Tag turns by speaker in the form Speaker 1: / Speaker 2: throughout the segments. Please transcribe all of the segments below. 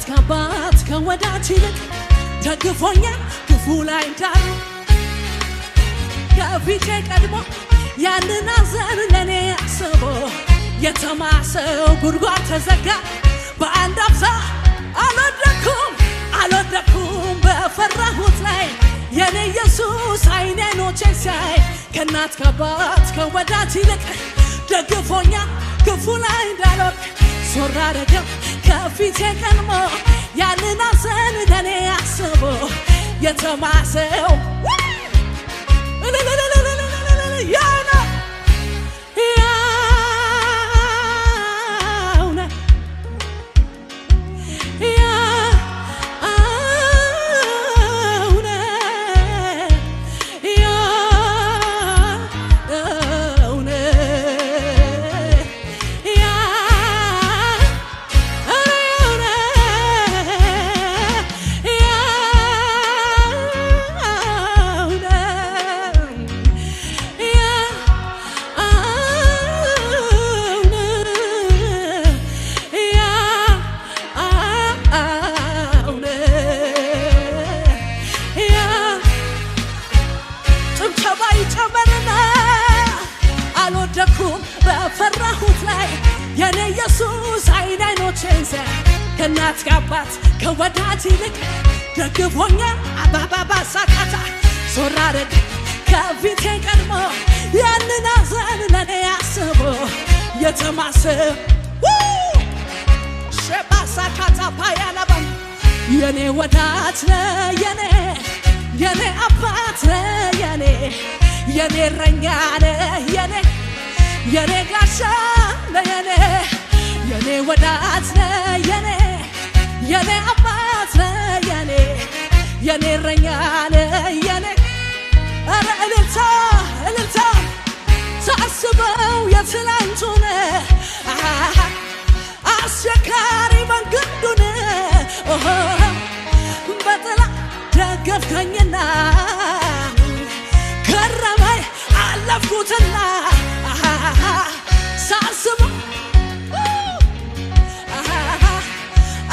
Speaker 1: ከእናት ከአባት ከወዳጅ ይልቅ ደግፎኛል ክፉ ላይ እንዳለ ከፊቴ ቀድሞ ያንን ሐዘን ለኔ አስቦ የተማሰው ጉድጓድ ተዘጋ በአንድ አፍታ አልወደኩም በፈራሁት ላይ የኔ ኢየሱስ አይኔ አይኖቼን ሲያይ ከእናት ከአባት ከወዳጅ ይልቅ ደግፎኛል ክፉ ላይ እንዳልወድቅ ዞር አደረገው ከፊቴ ቀድሞ ያንን ሐዘን ለኔ አስቦ የተማሰው በፈራሁት ላይ የኔ ኢየሱስ አይኔ አይኖቼን ሲያይ ከእናት ከአባት ከወዳጅ ይልቅ ደግፎኛል አባባባ ሳካታ ዞር አደረገ ከፊቴ ቀድሞ ያንን ሐዘን ለኔ አስቦ የተማሰው ሸባ ሳካታ ፓያላባም የኔ ወዳጅ የኔ አባት የኔ እረኛ የኔ ጋሻ የኔ ወዳጅ የኔ አባት የኔ እረኛ የኔ ኧረ እልልታ ሳስበው የትላንቱን አስቸጋሪ መንገዱን በጥላ ደገፍከኝና ከረመኝ አለፍኩትና ሳስበው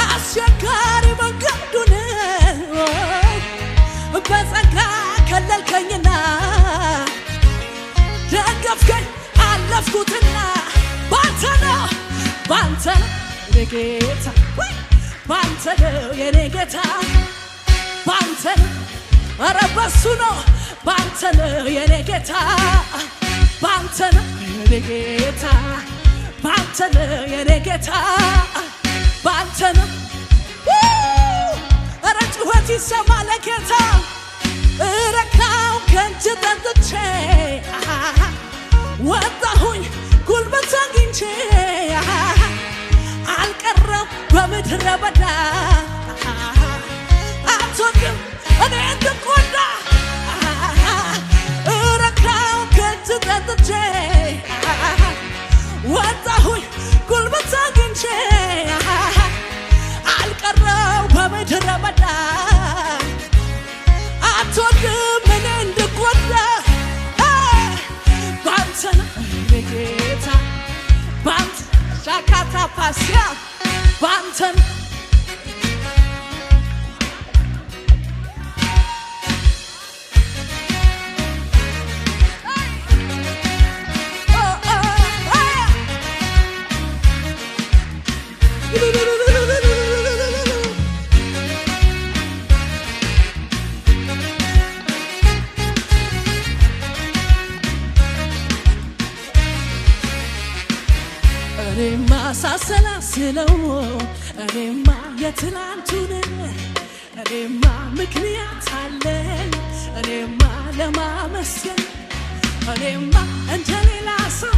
Speaker 1: አስቸጋሪ መንገዱን በጸጋ ከለልከኝና ደገፍከኝ አለፍኩትና ባንተ ነው የኔ ጌታ ባንተ ነው የኔ ጌታ ባንተ ነው ኧረ በሱ ነው ባንተ ነው የኔ ጌታ ባንተ ነው የኔ ጌታ ባንተ ነው የኔ ጌታ ባንተ ነው ኧረ ጩኸት ይሰማ ለጌታ እረካው ከእጅ ጠጥቼ ወጣሁኝ ጉልበት አግኝቼ አልቀረም በምድረ በዳ አትወድም እኔ እንድጎዳ እረካው ከእጅ ጠጥቼ ወጣሁኝ ጉልበት አግኝቼ አልቀረው በምድረ በዳ አትወድም እኔ እንድጎዳ ባንተ ነው ጌታ ባንተ ሻካታ ፓሲያ ባንተ ነው እኔማ ሳሰላስለው እኔማ የትናንቱን እኔማ ምክንያት አለኝ እኔማ ለማመስገን እኔማ እንደሌላ ሰው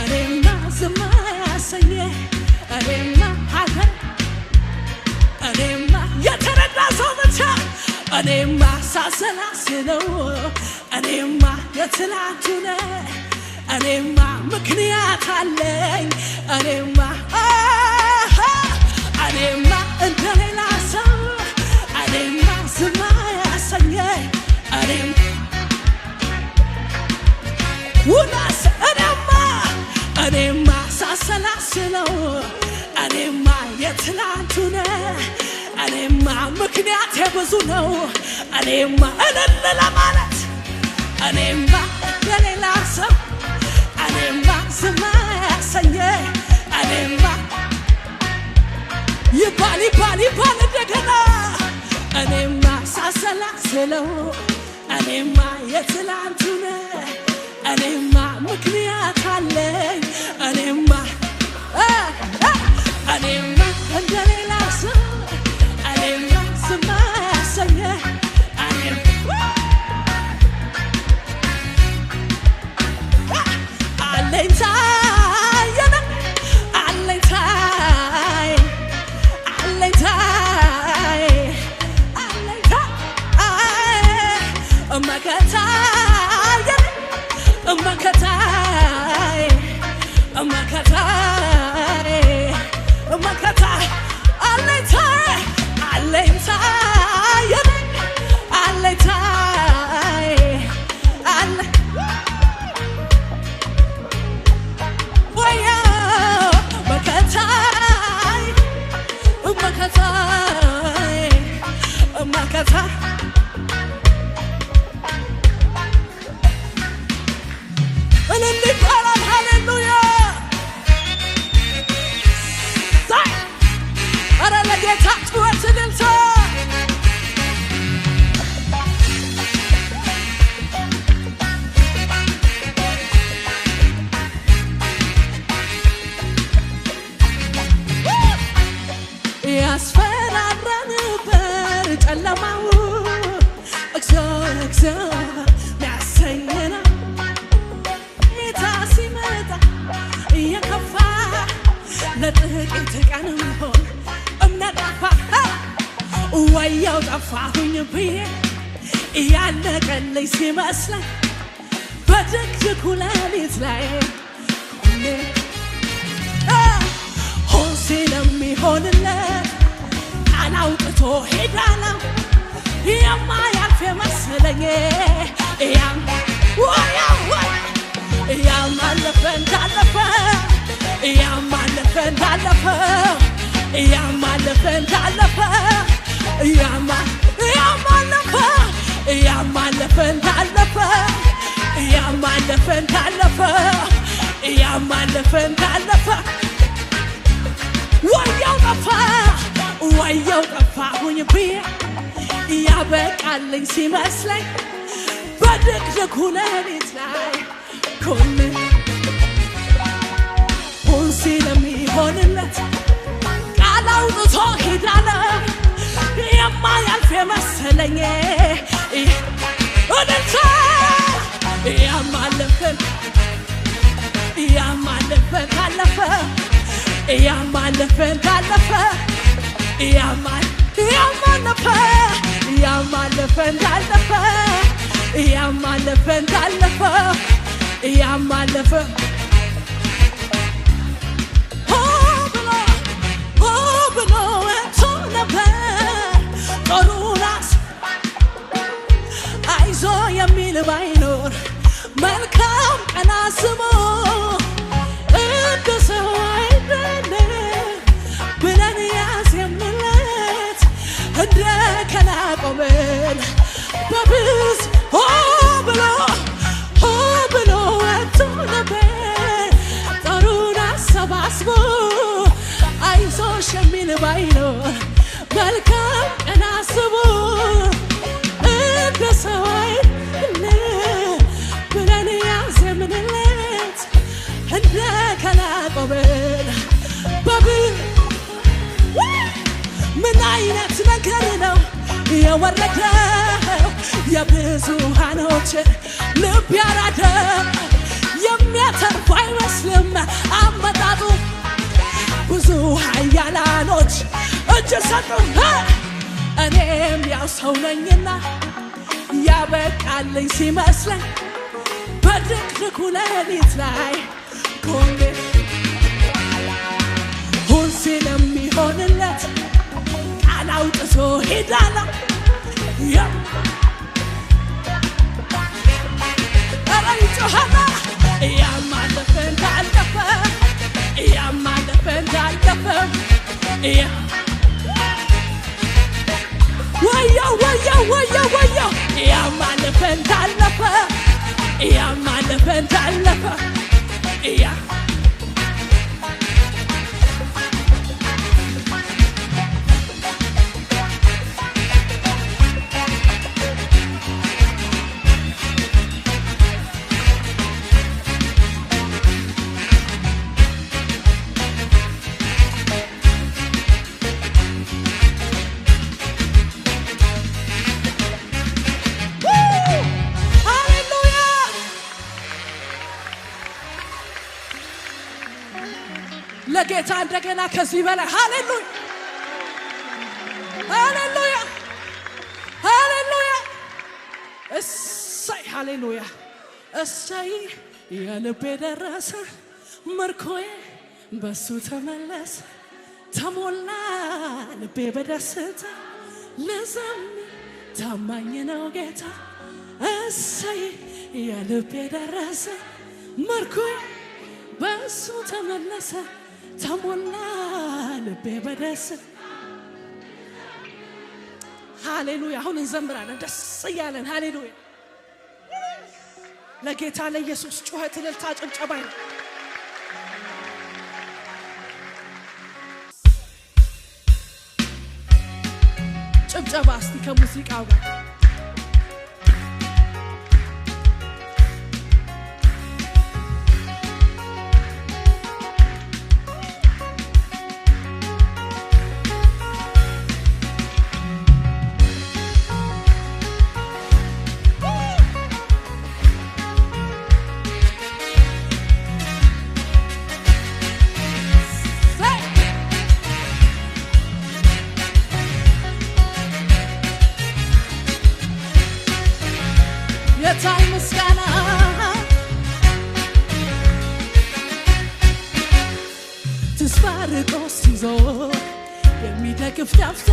Speaker 1: እኔማ ዝም ያሰኘ እኔማ ሀገር እኔማ የተረዳ ሰው ብቻ እኔማ ሳሰላስለው እኔማ የትናንቱን እኔማ ምክንያት አለኝ እኔማ እንደሌላ ሰው እኔማ ዝም ያሰኘኝ እኔማ ሳሰላስለው እኔማ የትላንቱን እኔማ ምክንያቴ ብዙ ነው እኔማ እልል ለማለት እኔማ ለሌላ ሰው እኔማ ዝም ያሰኘ እኔማ ይባል እንደገና እኔማ ሳሰላስለው እኔማ የትላንቱን እኔማ ምክንያት አለኝ እኔማ እንደሌላ ሰው እኔማ ዝም ያሰኘ ወያው ጠፋሁኝ ብዬ ያለቀልኝ ሲመስለኝ በድቅድቁ ሌሊት ላይ ሆን ስለሚሆንለት ቃል አውጥቶ ሄዳለሁ የማያልፍ የመሰለኝ ያማለፈ እንዳለፈ ያማለፈ እንዳለፈ ያማለፈ እንዳለፈ ያማለፈ እንዳለፈ ያማለፈ እንዳለፈ ያማለፈ እንዳለፈ ወያው ጠፋሁኝ ብዬ ያበቃልኝ ሲመስለኝ በድቅድቁ ሌሊት ላይ ሁን ስለሚሆንለት ቃል አውጥቶ ሄዳለ የማያልፍ የመሰለኝ ወደታ ያማለፈ ካለፈ ያማለፈ ካለፈ ያማለፈ እንዳለፈ ያማለፈ እንዳለፈ ያማለፈ ብሎ ወጥቶ ነበር ጦሩናስ አይዞ የሚል ባይኖር መልካም ቀን አስቦ እንደ ሰው አይደለም ብለን ያዜምለት እንደ ከላቆመን በብስ ብሎ ወጥቶ ነበር ጦሩን አሰባስቦ አይዞሽ የሚል ባይኖር መልካም ቀን አስቦ እንደ ሰው አይደለም ብለን ያዜምለት እንደ ከላቆመን ምን አይነት ነገር ነው የወረደው የብዙሃኖችን ልብ ያራደ የሚያተርፍ አይመስልም አመጣጡ ብዙ ኃያላኖች እጅ ሰጡ እኔም ያው ሰው ነኝና ያበቃልኝ ሲመስለኝ በድቅድቁ ሌሊት ላይ ሁን ስለሚሆንለት ቃል አውጥቶ ሄዳለሁ ጮኸና ያማለፈ እንዳለፈ ወያው ወያው ወያው ወያው ያማለፈን ታለፈ ያማለፈን ታለፈ ያ ለጌታ እንደገና ከዚህ በላይ ሃሌሉያ ሃሌሉያ ሃሌሉያ እሰይ ሃሌሉያ እሰይ የልቤ ደረሰ ምርኮዬ በሱ ተመለሰ ተሞላ ልቤ በደስታ ልዘምር ታማኝ ነው ጌታ እሰይ የልቤ ደረሰ ምርኮዬ በሱ ተመለሰ ተሞላ ልቤ በደስታ ሃሌሉያ አሁን እንዘምራለን ደስ እያለን ሃሌሉያ ለጌታ ለኢየሱስ ጩኸት እልልታ ጭብጨባ ጭብጨባ እስቲ ከሙዚቃው ጋር የታይ ምስጋና ተስፋ ርቆ ሲዞር የሚደግፍ ጠፍቶ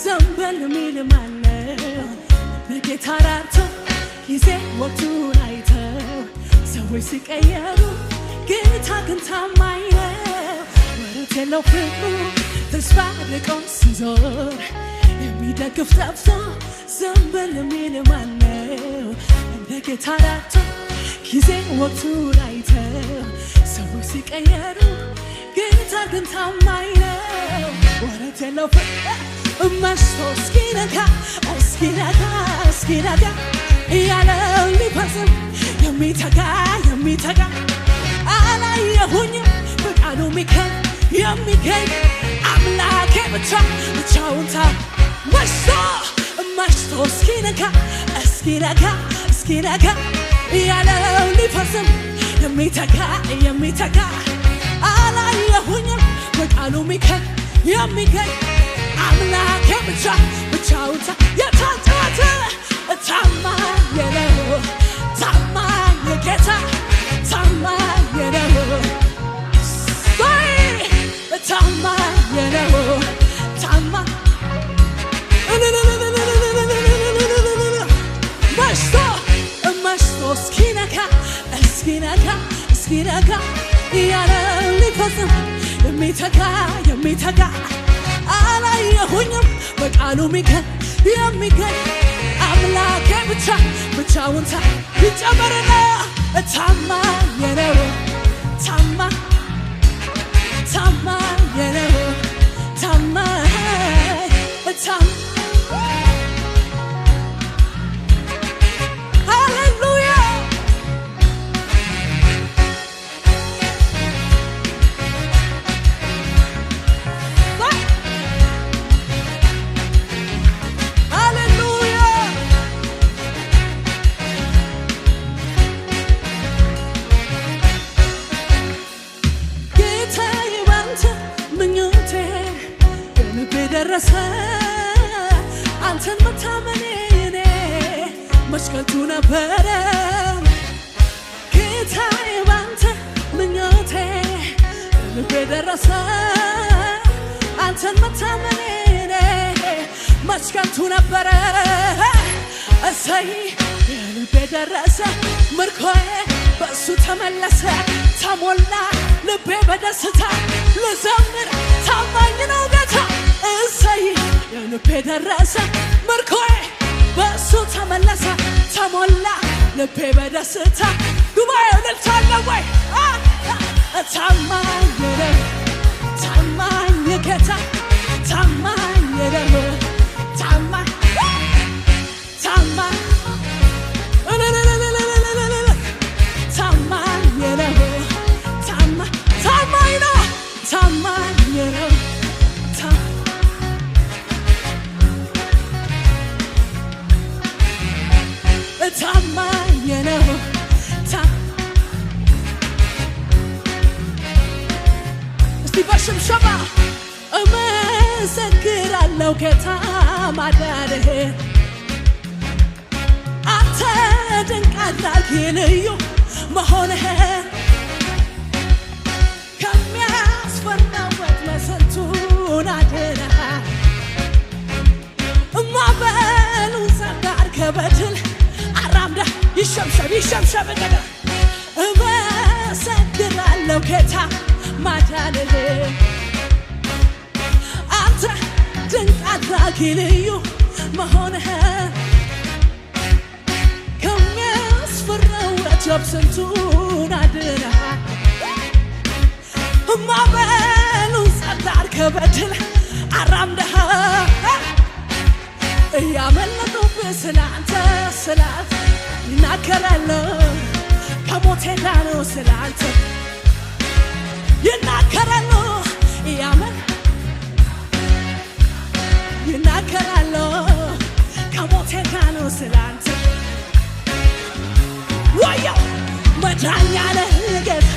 Speaker 1: ዘንበል የሚል ማነው በጌታ ራርቶ ጊዜ ወቅቱን አይተው ሰዎች ሲቀየሩ ጌታ ግን ታማኝ ነው ወረት የለው ፍቅሩ ተስፋ ርቆ ሲዞር የሚደግፍ ጠፍቶ ዘንበል የሚል ማነው እንደ ጌታ ራርቶ ጊዜ ወቅቱን አይተው ሰዎች ሲቀየሩ ጌታ ግን ታማኝ ነው ወረት የለው ፍቅሩ መሽቶ እስኪነጋ እስኪነጋ እስኪነጋ እያለው ሊፈጽም የሚተጋ አላየሁኝም በቃሉ የሚገኝ አምላኬ ብቻውን መሽቶ እስኪነጋ እያለው ሊፈጽም የሚተጋ አላየሁኝም በቃሉ የሚገኝ አምላኬ ብቻውን የታጨተ ታማኝ ነው ታማኝ ጌታ ታማኝ ነው ታማኝ ነው ታማኝ መሽቶ እስኪነጋ እያለ ሊፈጽም የሚተጋ አላየሁኝም በቃሉ የሚገኝ አምላኬ ብቻውን ይጨመርና ታማኝ ነው ታማኝ ነው ታማኝ ሃሌሉያ ደረሰ አንተን መታመኔ እኔ መስቀልቱ ነበረ ጌታዬ ባንተ ምኞቴ ልቤ ደረሰ አንተን መታመኔ እኔ መስቀልቱ ነበረ እሰይ ልቤ ደረሰ ምርኮዬ በሱ ተመለሰ ተሞላ ልቤ በደስታ ልዘምር ታማኝ ነው ደረሰ ምርኮዬ በእሱ ተመለሰ ተሞላ ልቤ በደስታ ጉባኤው ልልታለ ወይ ታማኝ ነው ታማኝ ጌታ ታማኝ ነው ታማኝ ታማኝ ታማኝ ነው እስቲ በሽምሸባ እመሰክራለሁ ጌታ ማዳንህ አንተ ድንቅ አድራጊ ልዩ መሆንህ ከሚያስፈራው ወጥመድ ስንቱን አድነሃል ማዕበሉን ጸጥ አድርገህ በድል አራምደህ ይሸምሸም እንደገና እመሰክራለሁ ጌታ ማዳንህ አንተ ድንቅ አድራጊ ልዩ መሆንህ ከሚያስፈራው ወጀብ ስንቱን አድነሃል ማዕበሉን ጸጥ አድርገህ በድል አራምደሃል እያመለጡብህ ስላንተ ይናገራለሁ ከሞቴ ጋር ነው ስላንተ ይናገራለሁ ይናገራለሁ ከሞቴ ጋር ነው ስላንተ ወየው መዳኛ ነህ ጌታ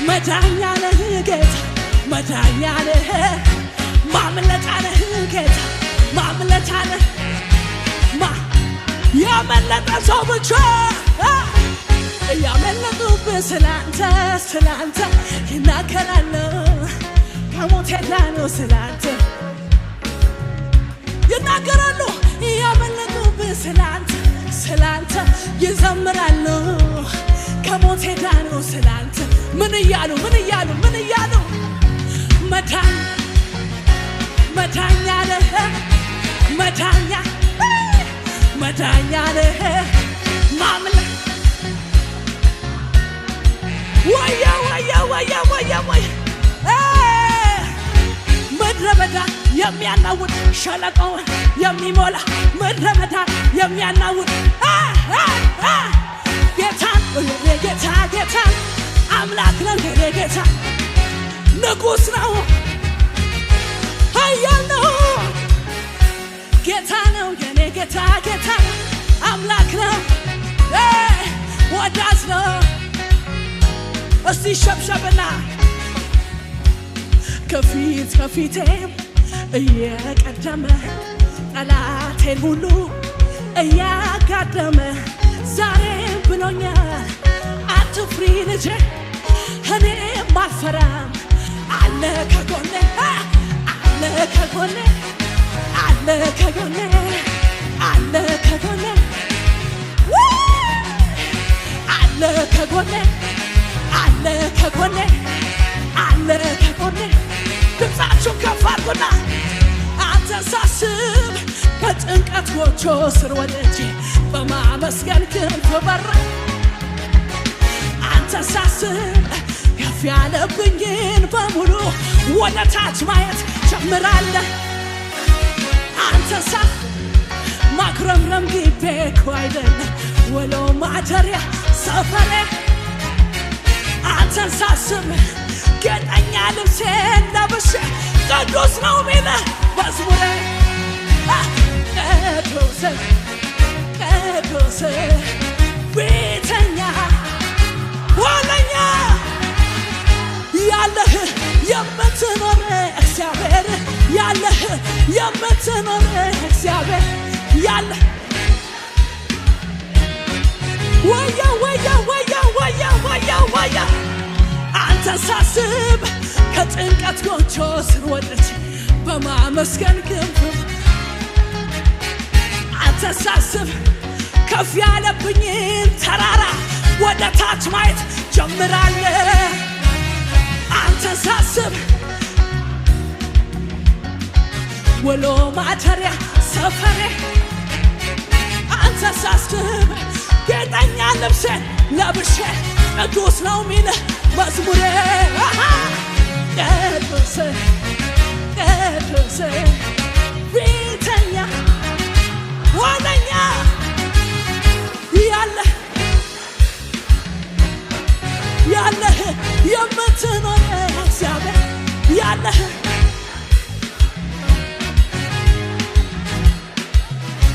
Speaker 1: መዳኛ ነህ ጌታ መዳኛ ነህ ማምለጫ ነህ ጌታ ማምለጫ ነህ ያመለጠ ሰው ብቻ ያመለጡብህ ስላንተ ይናገራለሁ ከሞቴ ጋር ነው ስላንተ ይናገራሉ ያመለጡብህ ስላንተ ይዘምራሉ ከሞቴ ጋር ነው ስላንተ ምን እያሉ መዳኛ ነህ መዳኛ ነህ ማምለ ወያ ምድረ በዳ የሚያናውጥ ሸለቆውን የሚሞላ ምድረ በዳ የሚያናውጥ ጌታ አምላክ ነው ጌታ ንጉሥ ነው ኃያል ነው ጌታ ነው የኔ ጌታ አምላክ ነው ወዳጅ ነው እስቲ ሸብሸብና ከፊቴም እየቀደመ ጠላቴን ሁሉ እያጋደመ ዛሬም ብሎኛል አትፍሪ ልጄ እኔም አልፈራም አለ ከጎኔ አለ ከጎኔ አለ ከጎኔ አለ ከጎኔ አለ ከጎኔ አለ ከጎኔ አለ ከጎኔ ድምፃችሁን ከፍ አድርጉና አንተ ሳስብ ከጭንቀት ጎጆ ስር ወጥቼ በማመስገን ክንፍ በራ አንተ ሳስብ ከፍ ያለብኝን በሙሉ ወደ ታች ማየት ጀምራለሁ አንተ ማክረምረም ግቤ እኮ አይደለም ወሎ ማደሪያ ሰፈሬ አንተን ሳስብ ጌጠኛ ልብሴን ለብሼ ቅዱስ ነው ሚልህ መዝሙሬ ቅዱስ ቤተኛ ዋለኛ ያለህ የምትኖር እግዚአብሔር ያለህ የምትኖር እግዚአብሔር ያለህ ወያ አንተን ሳስብ ከጭንቀት ጎጆ ስር ወጥቼ በማመስገን ክንፍ አንተን ሳስብ ከፍ ያለብኝን ተራራ ወደ ታች ማየት ጀምራለሁ አንተን ሳስብ ውሎ ማደሪያ ሰፈሬ አንተ ሳስብ ጌጠኛ ልብሴን ለብሼ ቅዱስ ነው ሚልህ መዝሙሬ ቅዱስ ቅዱስ ፊተኛ ዋነኛ ያለህ የምትኖር እግዚአብሔር ያለህ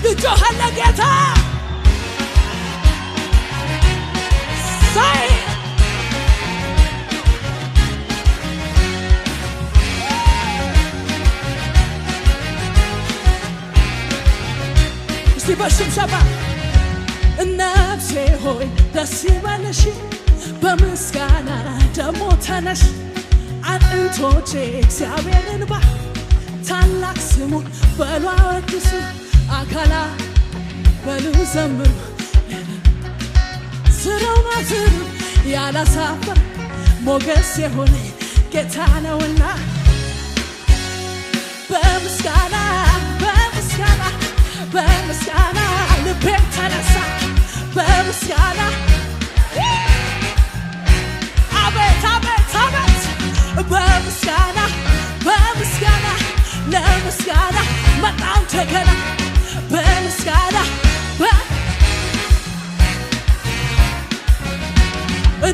Speaker 1: ልጆሃል ለጌታ ሳይ እስቲ በሽብሸባ ነፍሴ ሆይ ደስ ይበልሽ በምስጋና ደሞ ተነሽ አጥንቶቼ እግዚአብሔርን ታላቅ ስሙን በሉ አወድሱ አካላ በሉ ዘምሩ ስራው ናዝሩ ያላሳፈር ሞገስ የሆነ ጌታ ነውና በምስጋና በምስጋና በምስጋና ልቤ ተነሳ በምስጋና አቤት አቤት አቤት በምስጋና በምስጋና ለምስጋና መጣው ተገና በምስጋና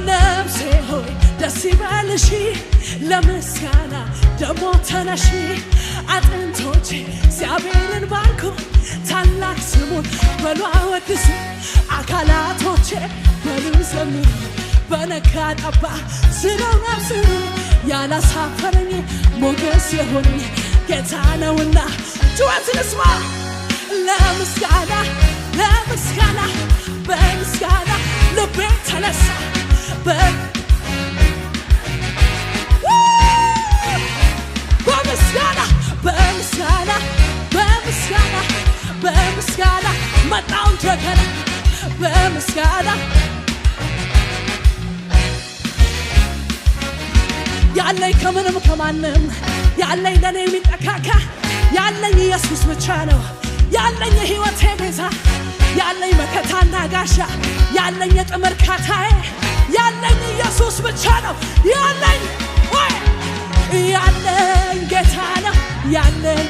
Speaker 1: ነፍሴ ሆይ ደስ ይበልሽ ለምስጋና ደሞ ተነሺ አጥንቶቼ እግዚአብሔርን ባርኩ ታላቅ ስሙን በሉ አወድሱ አካላቶቼ በሉ ዘምሩ በነካ ጠባ ስለው ነፍስሩ ያላሳፈረኝ ሞገስ የሆነኝ ጌታ ነውና ጩኸትን ስማ ለምስጋና ለምስጋና በምስጋና ልቤ ተነሳ በምስጋና በምስጋና በምስጋና በምስጋና መጣውን ተገና በምስጋና ያለኝ ከምንም ከማንም ያለኝ ለኔ የሚጠካካ ያለኝ ኢየሱስ ብቻ ነው ያለኝ የሕይወቴ ቤዛ ያለኝ መከታና ጋሻ ያለኝ የጥምር ካታዬ ያለኝ ኢየሱስ ብቻ ነው ያለኝ ያለኝ ጌታ ነው ያለኝ